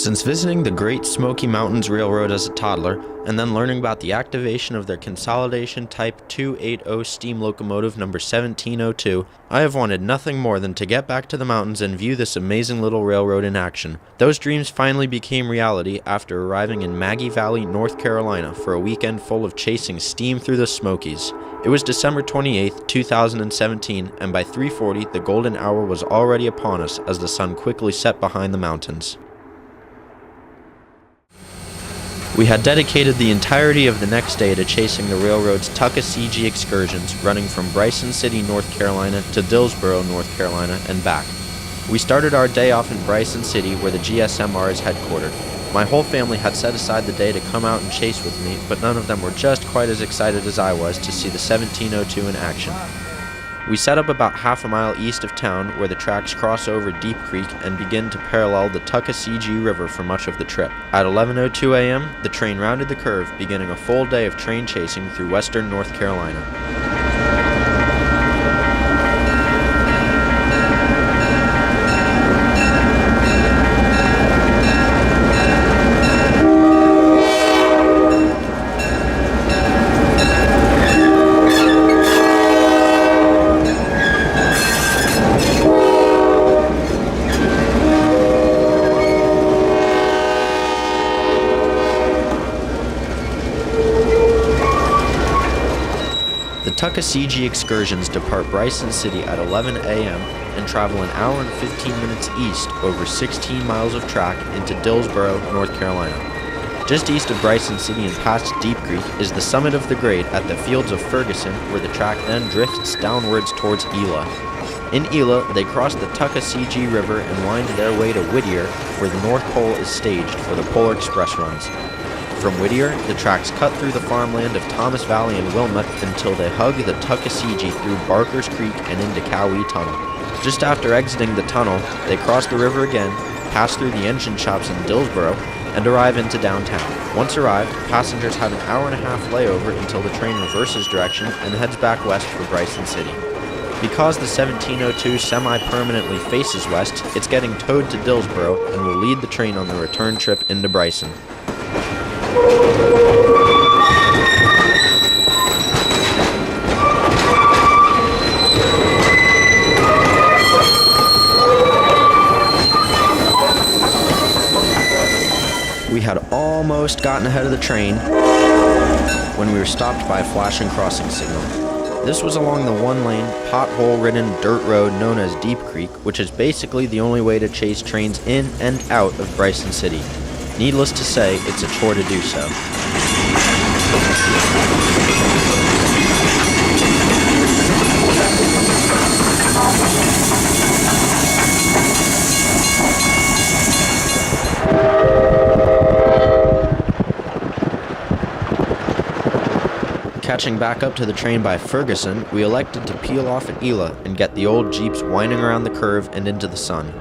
Since visiting the Great Smoky Mountains Railroad as a toddler, and then learning about the activation of their Consolidation Type 280 steam locomotive number 1702, I have wanted nothing more than to get back to the mountains and view this amazing little railroad in action. Those dreams finally became reality after arriving in Maggie Valley, North Carolina for a weekend full of chasing steam through the Smokies. It was December 28, 2017, and by 3:40 the golden hour was already upon us as the sun quickly set behind the mountains. We had dedicated the entirety of the next day to chasing the railroad's Tuckaseegee excursions running from Bryson City, North Carolina to Dillsboro, North Carolina, and back. We started our day off in Bryson City where the GSMR is headquartered. My whole family had set aside the day to come out and chase with me, but none of them were just quite as excited as I was to see the 1702 in action. We set up about half a mile east of town where the tracks cross over Deep Creek and begin to parallel the Tuckaseegee River for much of the trip. At 11:02 a.m., the train rounded the curve, beginning a full day of train chasing through western North Carolina. Tuckaseegee excursions depart Bryson City at 11 a.m. and travel an hour and 15 minutes east over 16 miles of track into Dillsboro, North Carolina. Just east of Bryson City and past Deep Creek is the summit of the grade at the fields of Ferguson, where the track then drifts downwards towards Elah. In Elah, they cross the Tuckaseegee River and wind their way to Whittier, where the North Pole is staged for the Polar Express runs. From Whittier, the tracks cut through the farmland of Thomas Valley and Wilmot until they hug the Tuckaseegee through Barker's Creek and into Cowee Tunnel. Just after exiting the tunnel, they cross the river again, pass through the engine shops in Dillsboro, and arrive into downtown. Once arrived, passengers have an hour and a half layover until the train reverses direction and heads back west for Bryson City. Because the 1702 semi-permanently faces west, it's getting towed to Dillsboro and will lead the train on the return trip into Bryson. We had almost gotten ahead of the train when we were stopped by a flashing crossing signal. This was along the one-lane, pothole-ridden dirt road known as Deep Creek, which is basically the only way to chase trains in and out of Bryson City. Needless to say, it's a chore to do so. Catching back up to the train by Ferguson, we elected to peel off at Elah and get the old Jeeps winding around the curve and into the sun.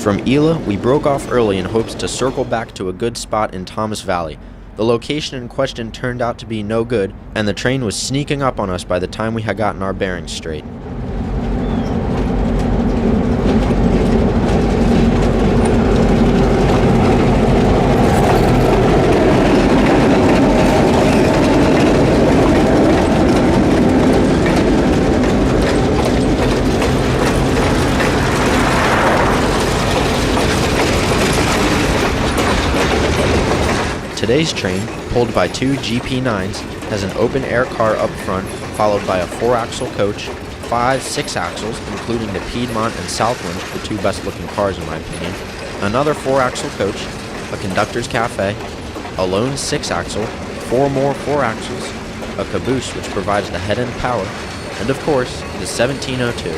From Elah, we broke off early in hopes to circle back to a good spot in Thomas Valley. The location in question turned out to be no good, and the train was sneaking up on us by the time we had gotten our bearings straight. Today's train, pulled by two GP9s, has an open-air car up front, followed by a 4-axle coach, 5 6-axles, including the Piedmont and Southland, the two best-looking cars in my opinion, another 4-axle coach, a conductor's cafe, a lone 6-axle, 4 more 4-axles, a caboose which provides the head end power, and of course, the 1702.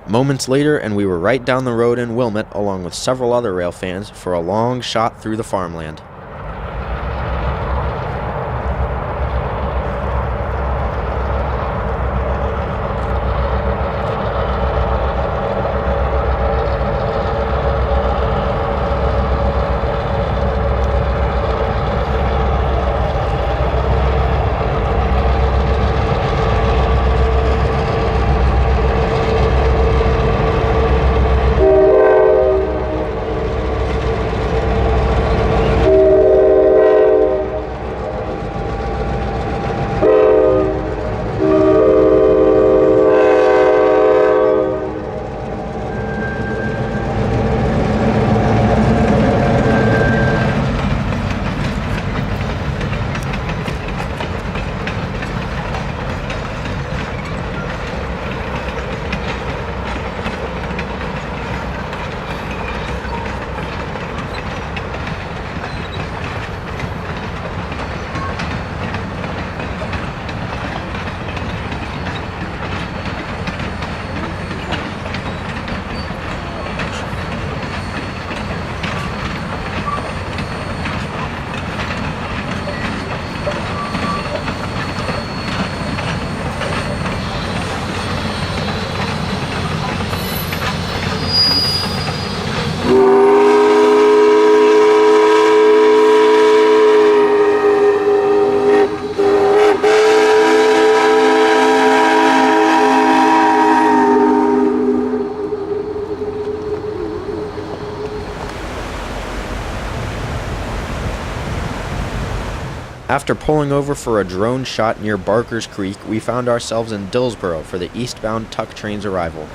Moments later, and we were right down the road in Wilmette along with several other rail fans for a long shot through the farmland. After pulling over for a drone shot near Barker's Creek, we found ourselves in Dillsboro for the eastbound Tuck train's arrival.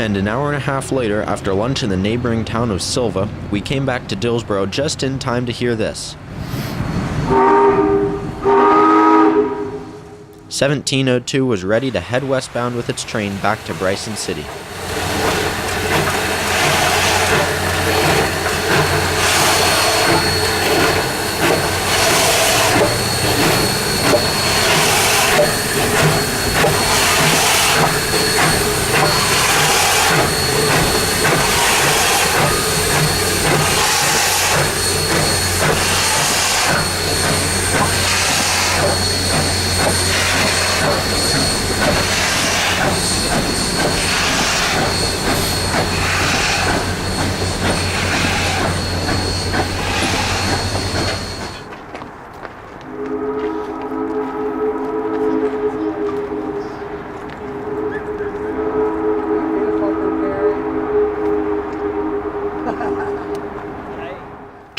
And an hour and a half later, after lunch in the neighboring town of Silva, we came back to Dillsboro just in time to hear this. 1702 was ready to head westbound with its train back to Bryson City.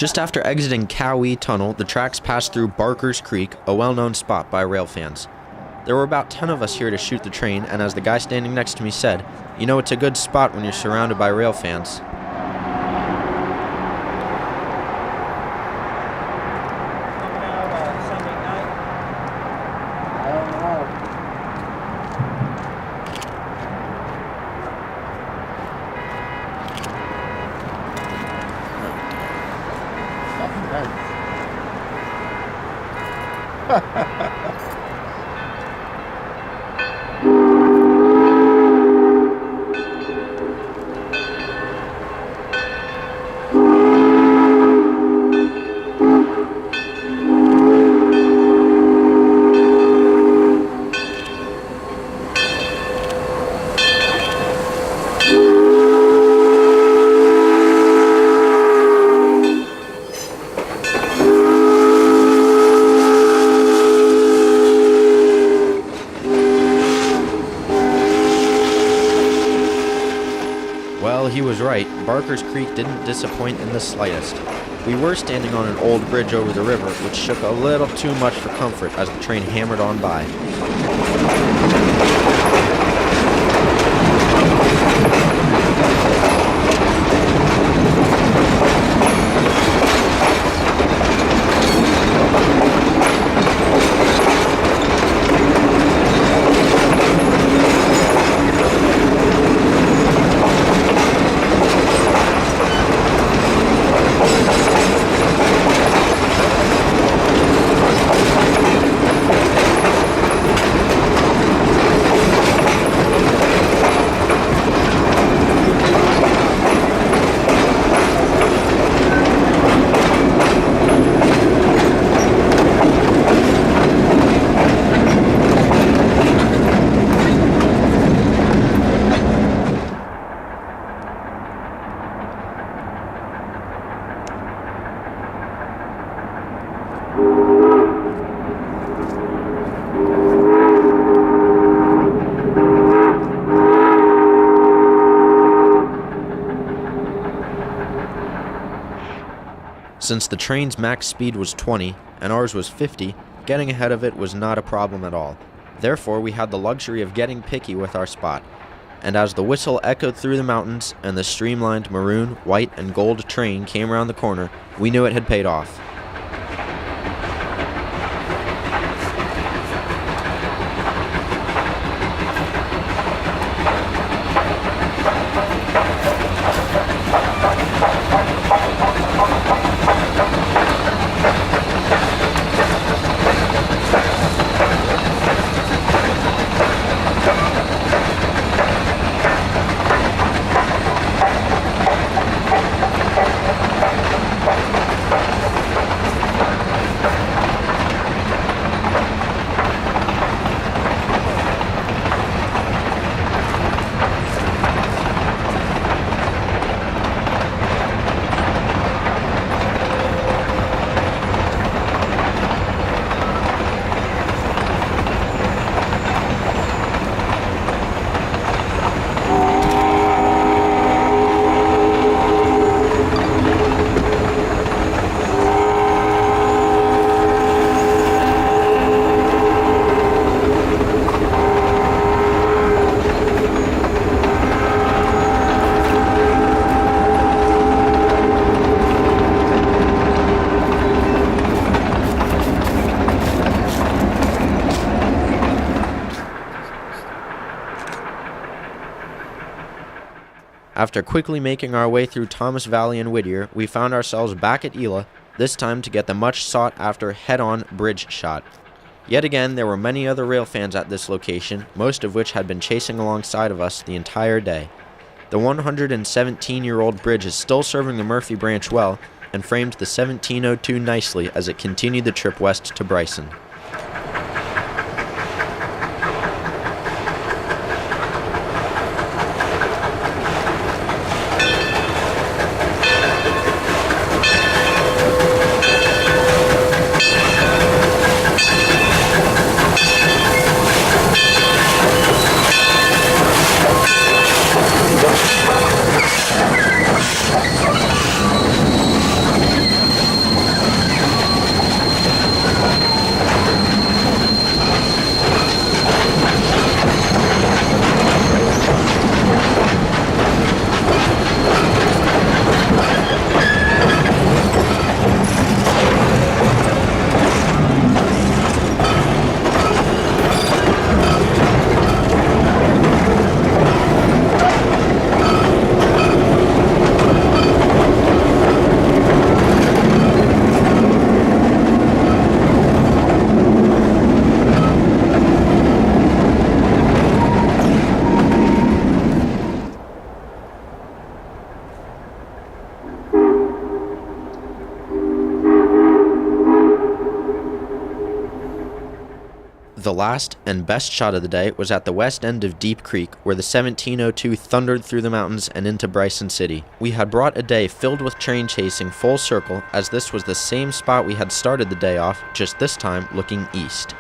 Just after exiting Cowee Tunnel, the tracks passed through Barker's Creek, a well-known spot by rail fans. There were about 10 of us here to shoot the train, and as the guy standing next to me said, "You know, it's a good spot when you're surrounded by rail fans." Well, he was right. Barker's Creek didn't disappoint in the slightest. We were standing on an old bridge over the river, which shook a little too much for comfort as the train hammered on by. Since the train's max speed was 20 and ours was 50, getting ahead of it was not a problem at all. Therefore, we had the luxury of getting picky with our spot. And as the whistle echoed through the mountains and the streamlined maroon, white, and gold train came around the corner, we knew it had paid off. After quickly making our way through Thomas Valley and Whittier, we found ourselves back at Ela, this time to get the much sought-after head-on bridge shot. Yet again, there were many other rail fans at this location, most of which had been chasing alongside of us the entire day. The 117-year-old bridge is still serving the Murphy branch well, and framed the 1702 nicely as it continued the trip west to Bryson. The last and best shot of the day was at the west end of Deep Creek, where the 1702 thundered through the mountains and into Bryson City. We had brought a day filled with train chasing full circle, as this was the same spot we had started the day off, just this time looking east.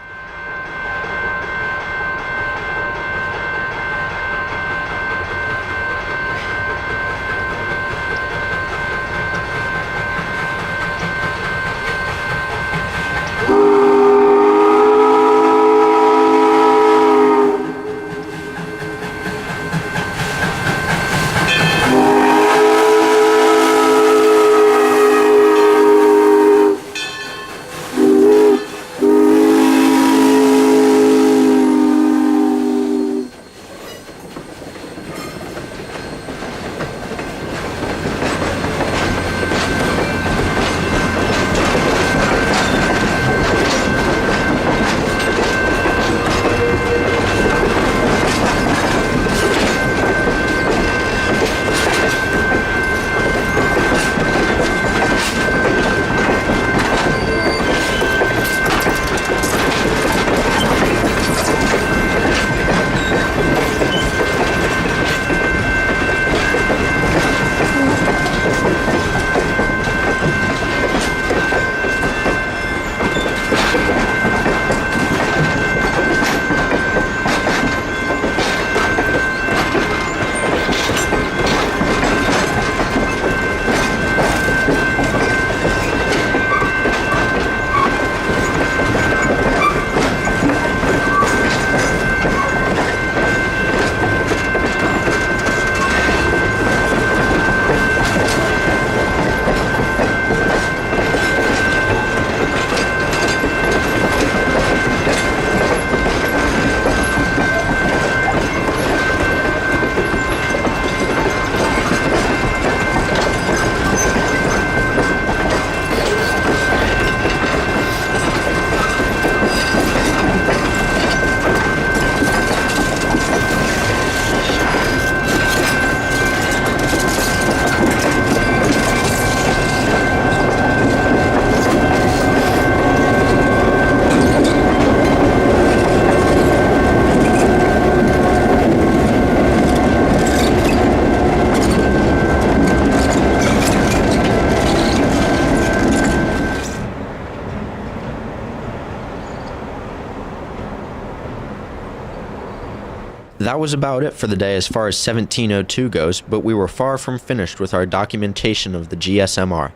That was about it for the day as far as 1702 goes, but we were far from finished with our documentation of the GSMR.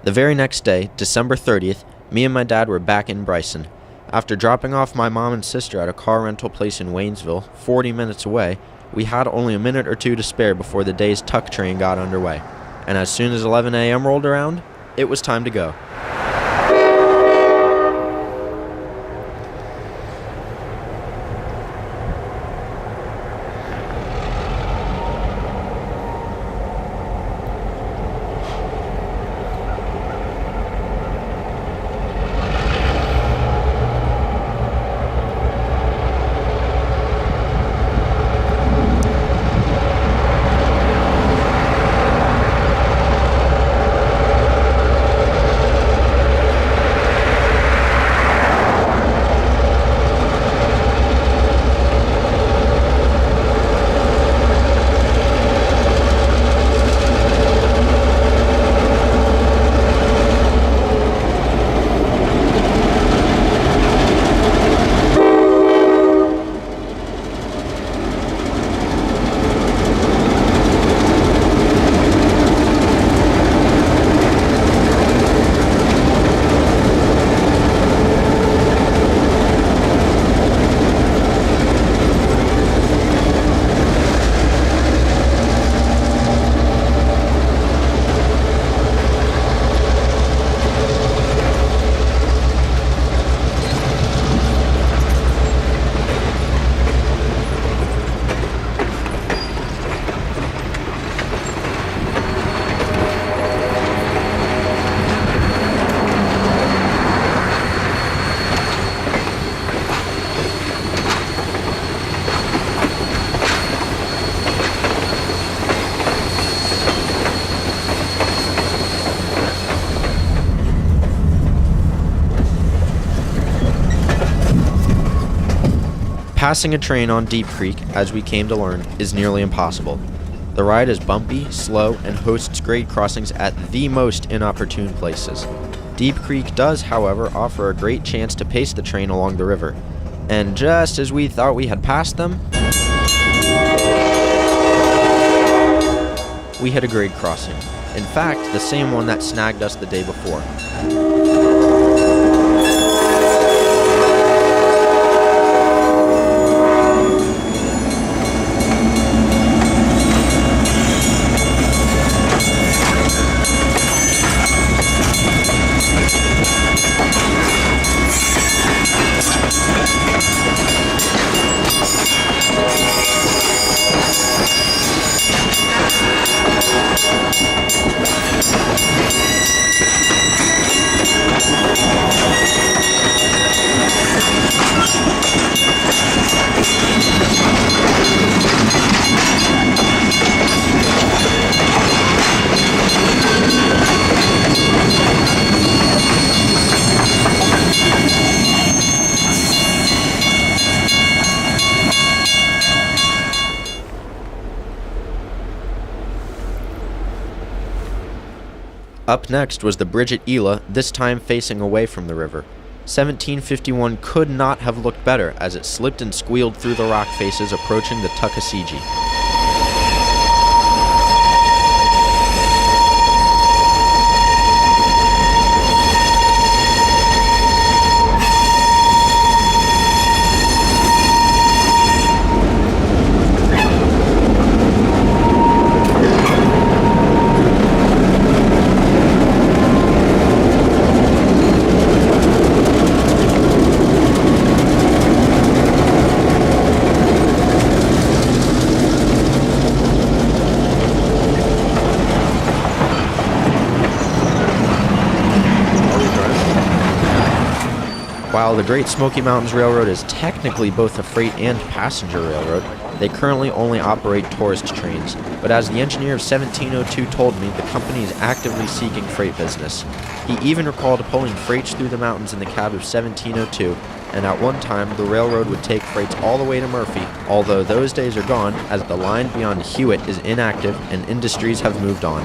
The very next day, December 30th, me and my dad were back in Bryson. After dropping off my mom and sister at a car rental place in Waynesville, 40 minutes away, we had only a minute or two to spare before the day's tuck train got underway. And as soon as 11 a.m. rolled around, it was time to go. Passing a train on Deep Creek, as we came to learn, is nearly impossible. The ride is bumpy, slow, and hosts grade crossings at the most inopportune places. Deep Creek does, however, offer a great chance to pace the train along the river. And just as we thought we had passed them, we hit a grade crossing. In fact, the same one that snagged us the day before. Up next was the bridge at Ela, this time facing away from the river. 1751 could not have looked better as it slipped and squealed through the rock faces approaching the Tuckaseegee. While the Great Smoky Mountains Railroad is technically both a freight and passenger railroad, they currently only operate tourist trains, but as the engineer of 1702 told me, the company is actively seeking freight business. He even recalled pulling freights through the mountains in the cab of 1702, and at one time the railroad would take freights all the way to Murphy, although those days are gone as the line beyond Hewitt is inactive and industries have moved on.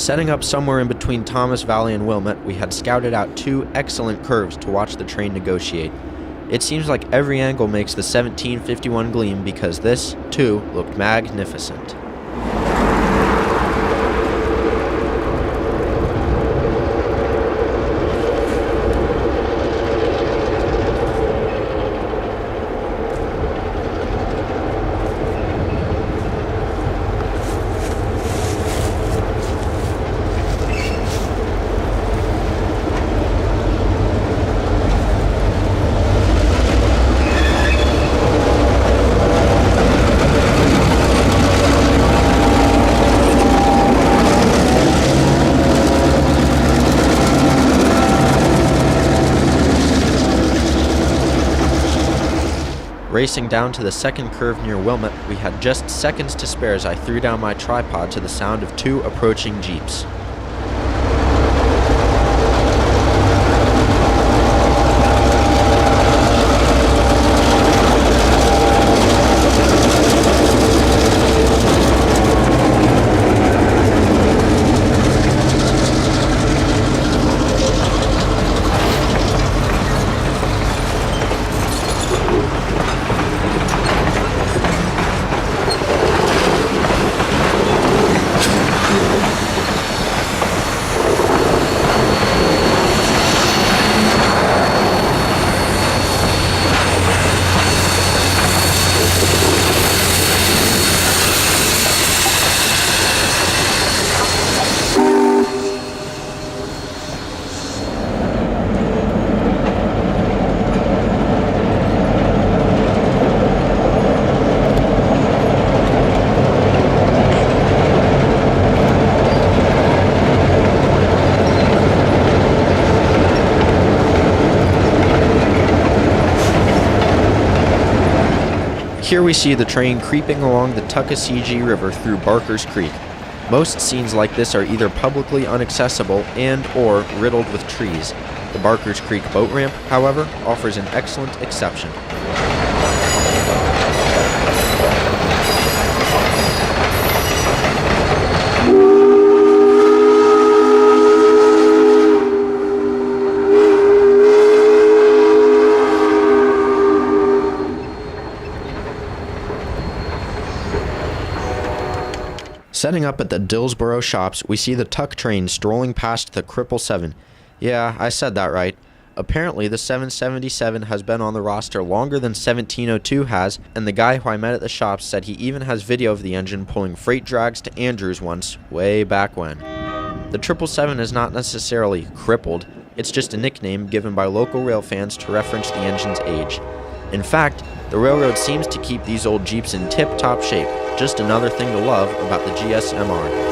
Setting up somewhere in between Thomas Valley and Wilmette, we had scouted out two excellent curves to watch the train negotiate. It seems like every angle makes the 1751 gleam because this, too, looked magnificent. Racing down to the second curve near Wilmette, we had just seconds to spare as I threw down my tripod to the sound of two approaching jeeps. Here we see the train creeping along the Tuckaseegee River through Barker's Creek. Most scenes like this are either publicly inaccessible and/or riddled with trees. The Barker's Creek boat ramp, however, offers an excellent exception. Setting up at the Dillsboro shops, we see the Tuck train strolling past the 777. Yeah, I said that right. Apparently, the 777 has been on the roster longer than 1702 has, and the guy who I met at the shops said he even has video of the engine pulling freight drags to Andrews once, way back when. The 777 is not necessarily crippled, it's just a nickname given by local rail fans to reference the engine's age. In fact, the railroad seems to keep these old Jeeps in tip-top shape. Just another thing to love about the GSMR.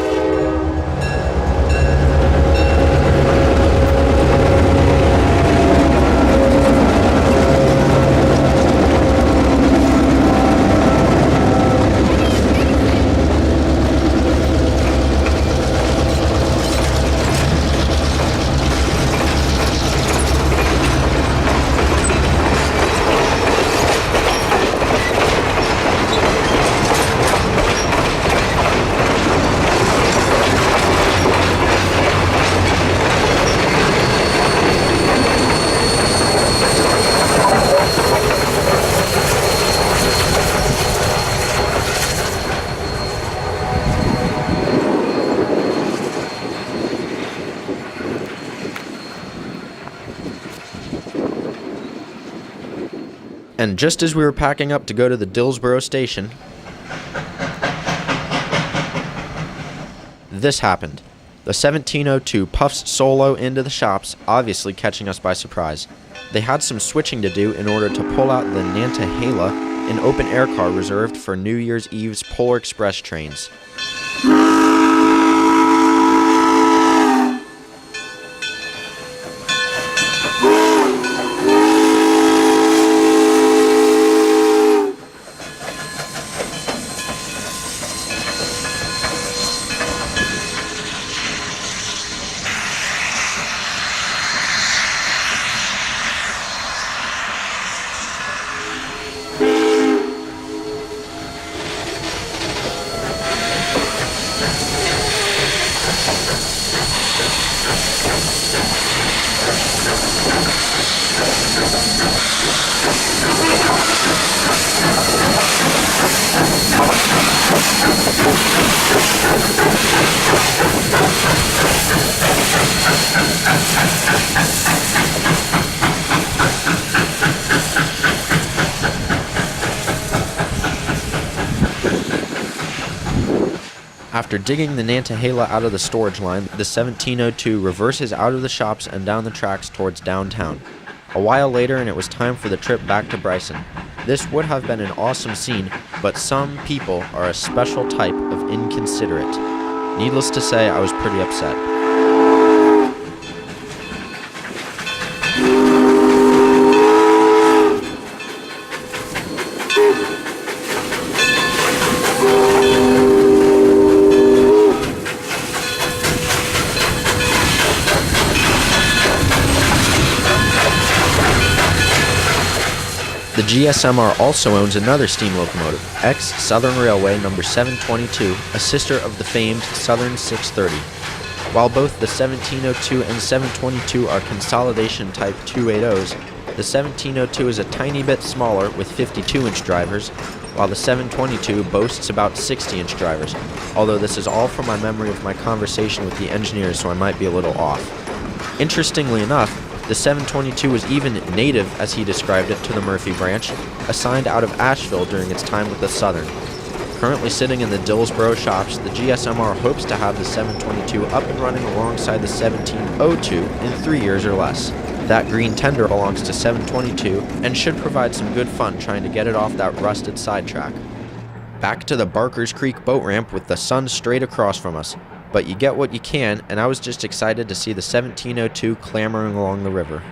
And just as we were packing up to go to the Dillsboro station, this happened. The 1702 puffs solo into the shops, obviously catching us by surprise. They had some switching to do in order to pull out the Nantahala, an open-air car reserved for New Year's Eve's Polar Express trains. After digging the Nantahala out of the storage line, the 1702 reverses out of the shops and down the tracks towards downtown. A while later, and it was time for the trip back to Bryson. This would have been an awesome scene, but some people are a special type of inconsiderate. Needless to say, I was pretty upset. The GSMR also owns another steam locomotive, ex-Southern Railway number 722, a sister of the famed Southern 630. While both the 1702 and 722 are consolidation type 280s, the 1702 is a tiny bit smaller with 52-inch drivers, while the 722 boasts about 60-inch drivers, although this is all from my memory of my conversation with the engineers, so I might be a little off. Interestingly enough, the 722 was even native, as he described it, to the Murphy branch, assigned out of Asheville during its time with the Southern. Currently sitting in the Dillsboro shops, the GSMR hopes to have the 722 up and running alongside the 1702 in 3 years or less. That green tender belongs to 722 and should provide some good fun trying to get it off that rusted sidetrack. Back to the Barker's Creek boat ramp with the sun straight across from us. But you get what you can, and I was just excited to see the 1702 clambering along the river.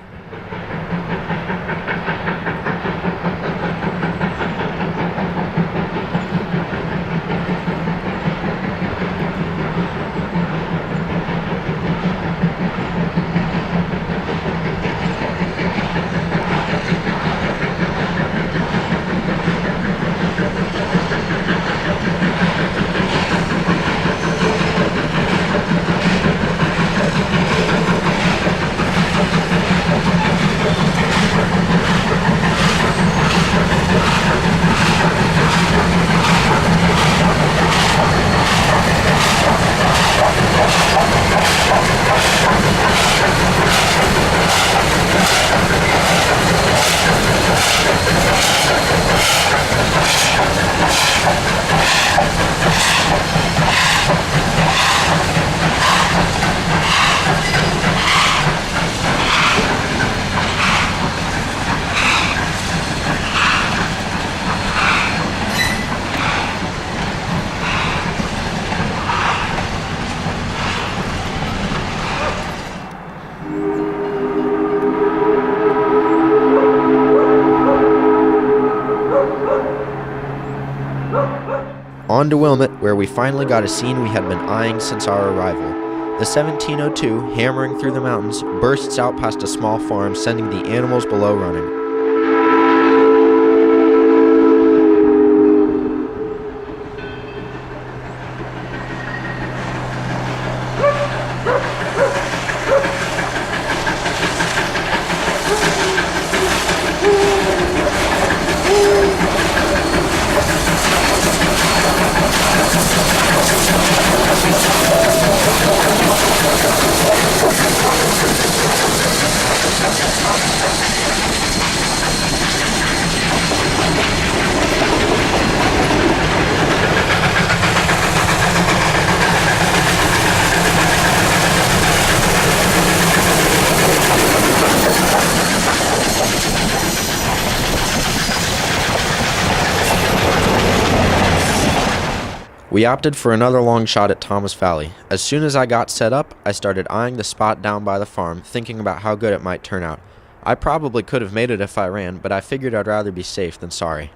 on to Wilmette, where we finally got a scene we had been eyeing since our arrival. The 1702, hammering through the mountains, bursts out past a small farm, sending the animals below running. We opted for another long shot at Thomas Valley. As soon as I got set up, I started eyeing the spot down by the farm, thinking about how good it might turn out. I probably could have made it if I ran, but I figured I'd rather be safe than sorry.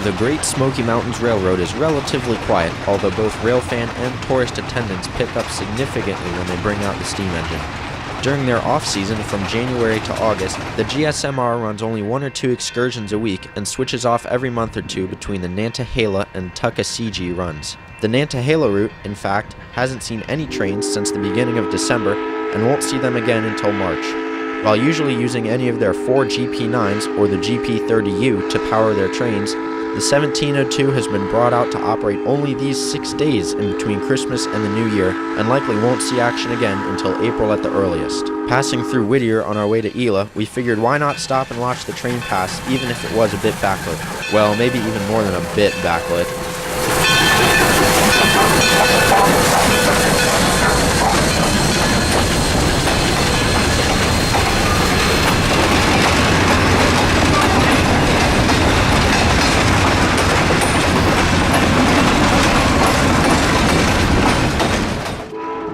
The Great Smoky Mountains Railroad is relatively quiet, although both railfan and tourist attendants pick up significantly when they bring out the steam engine. During their off-season from January to August, the GSMR runs only 1 or 2 excursions a week and switches off every month or two between the Nantahala and Tuckaseegee runs. The Nantahala route, in fact, hasn't seen any trains since the beginning of December and won't see them again until March. While usually using any of their 4 GP9s or the GP30U to power their trains, the 1702 has been brought out to operate only these 6 days in between Christmas and the New Year, and likely won't see action again until April at the earliest. Passing through Whittier on our way to Ela, we figured why not stop and watch the train pass, even if it was a bit backlit. Well, maybe even more than a bit backlit.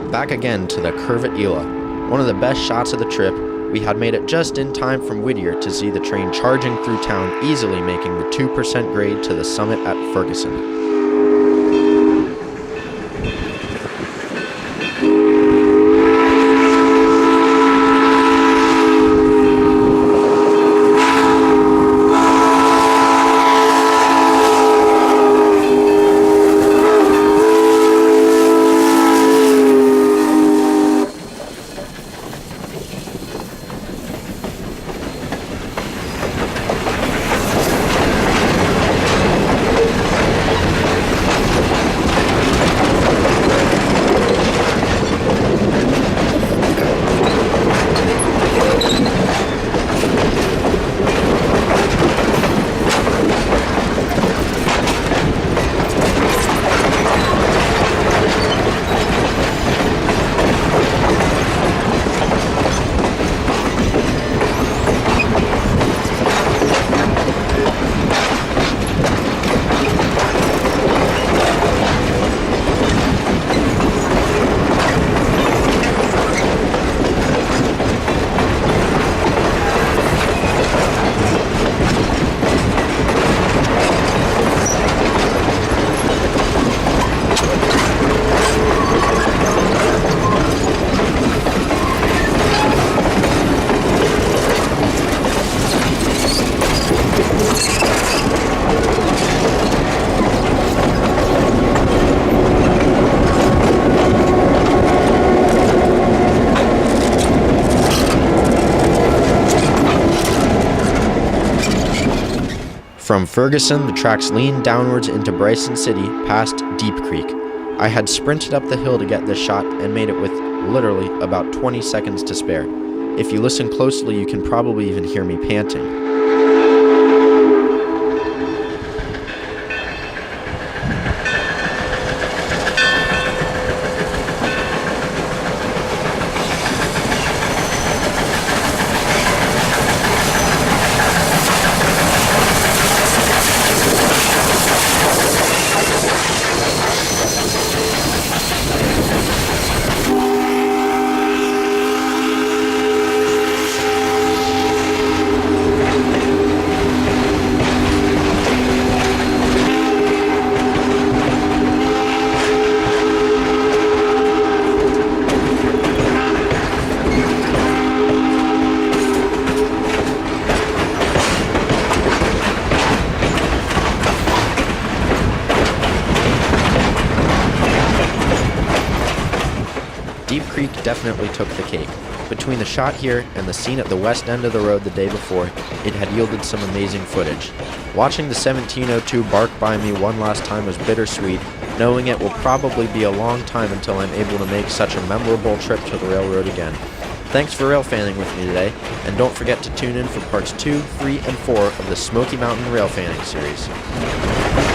Back again to the curve at Ela. One of the best shots of the trip, we had made it just in time from Whittier to see the train charging through town, easily making the 2% grade to the summit at Ferguson. From Ferguson, the tracks leaned downwards into Bryson City past Deep Creek. I had sprinted up the hill to get this shot and made it with literally about 20 seconds to spare. If you listen closely, you can probably even hear me panting. Deep Creek definitely took the cake. Between the shot here and the scene at the west end of the road the day before, it had yielded some amazing footage. Watching the 1702 bark by me one last time was bittersweet, knowing it will probably be a long time until I'm able to make such a memorable trip to the railroad again. Thanks for railfanning with me today, and don't forget to tune in for parts 2, 3, and 4 of the Smoky Mountain Railfanning series.